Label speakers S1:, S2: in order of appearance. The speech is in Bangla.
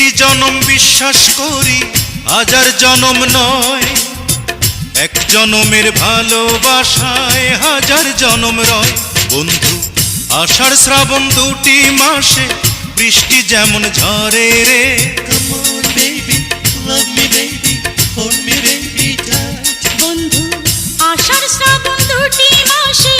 S1: একটি জনম বিশ্বাস করি, হাজার জনম নয়। এক জনমের ভালোবাসায় হাজার জনম রয়। বন্ধু, আষাঢ় শ্রাবণ দুটি মাসে বৃষ্টি যেমন ঝরে রে।
S2: Come on baby, love me baby, hold me baby tight.
S3: বন্ধু, আষাঢ় শ্রাবণ দুটি মাসে